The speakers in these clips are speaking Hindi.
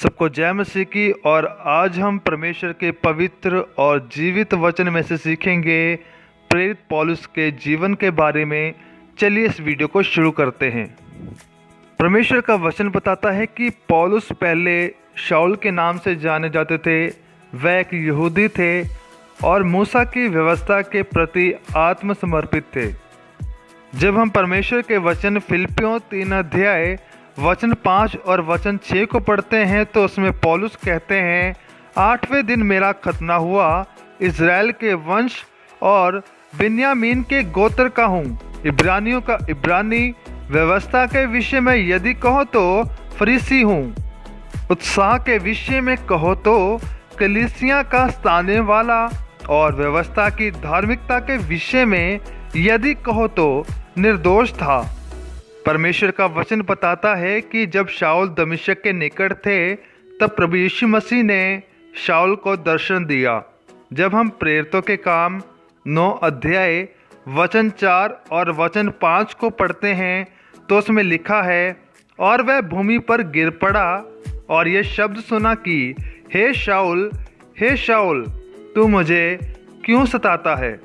सबको जय मसीह की। और आज हम परमेश्वर के पवित्र और जीवित वचन में से सीखेंगे प्रेरित पौलुस के जीवन के बारे में। चलिए इस वीडियो को शुरू करते हैं। परमेश्वर का वचन बताता है कि पौलुस पहले शाऊल के नाम से जाने जाते थे। वह एक यहूदी थे और मूसा की व्यवस्था के प्रति आत्मसमर्पित थे। जब हम परमेश्वर के वचन फिलिप्पियों 3 अध्याय वचन 5 और वचन 6 को पढ़ते हैं तो उसमें पौलुस कहते हैं, 8वें दिन मेरा खतना हुआ, इज़राइल के वंश और बिन्यामीन के गोत्र का हूँ, इब्रानियों का इब्रानी, व्यवस्था के विषय में यदि कहो तो फरीसी हूँ, उत्साह के विषय में कहो तो कलीसिया का स्थाने वाला, और व्यवस्था की धार्मिकता के विषय में यदि कहो तो निर्दोष था। परमेश्वर का वचन बताता है कि जब शाऊल दमिश्क के निकट थे तब प्रभु यीशु मसीह ने शाऊल को दर्शन दिया। जब हम प्रेरितों के काम 9 अध्याय वचन 4 और वचन 5 को पढ़ते हैं तो उसमें लिखा है, और वह भूमि पर गिर पड़ा और ये शब्द सुना कि हे शाऊल, तू मुझे क्यों सताता है?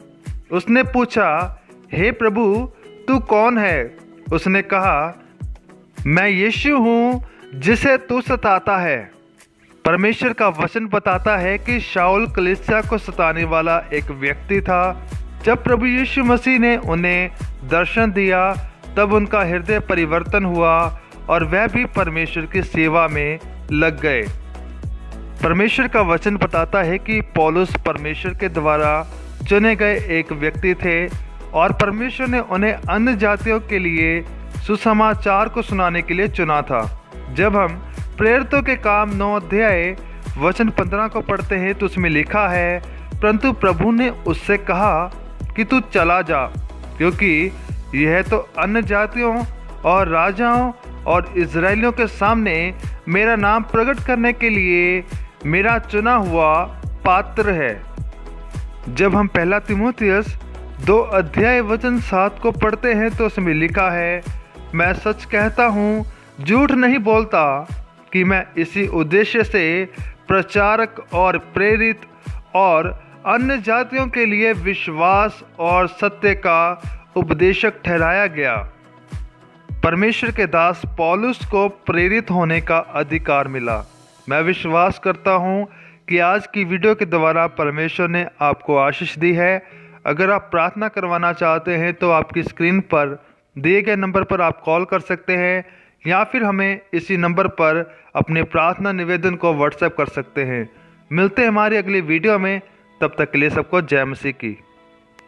उसने पूछा, हे प्रभु, तू कौन है? उसने कहा, मैं यीशु हूँ जिसे तू सताता है। परमेश्वर का वचन बताता है कि शाऊल कलीसिया को सताने वाला एक व्यक्ति था। जब प्रभु यीशु मसीह ने उन्हें दर्शन दिया तब उनका हृदय परिवर्तन हुआ और वह भी परमेश्वर की सेवा में लग गए। परमेश्वर का वचन बताता है कि पौलुस परमेश्वर के द्वारा चुने गए एक व्यक्ति थे और परमेश्वर ने उन्हें अन्य जातियों के लिए सुसमाचार को सुनाने के लिए चुना था। जब हम प्रेरितों के काम 9 अध्याय वचन 15 को पढ़ते हैं तो उसमें लिखा है, परंतु प्रभु ने उससे कहा कि तू चला जा, क्योंकि यह तो अन्य जातियों और राजाओं और इजरायलियों के सामने मेरा नाम प्रकट करने के लिए मेरा चुना हुआ पात्र है। जब हम 1 तीमुथियुस 2 अध्याय वचन 7 को पढ़ते हैं तो उसमें लिखा है, मैं सच कहता हूँ, झूठ नहीं बोलता, कि मैं इसी उद्देश्य से प्रचारक और प्रेरित और अन्य जातियों के लिए विश्वास और सत्य का उपदेशक ठहराया गया। परमेश्वर के दास पौलुस को प्रेरित होने का अधिकार मिला। मैं विश्वास करता हूँ कि आज की वीडियो के द्वारा परमेश्वर ने आपको आशीष दी है। अगर आप प्रार्थना करवाना चाहते हैं तो आपकी स्क्रीन पर दिए गए नंबर पर आप कॉल कर सकते हैं या फिर हमें इसी नंबर पर अपने प्रार्थना निवेदन को व्हाट्सएप कर सकते हैं। मिलते हैं हमारी अगली वीडियो में, तब तक के लिए सबको जय मसीह की।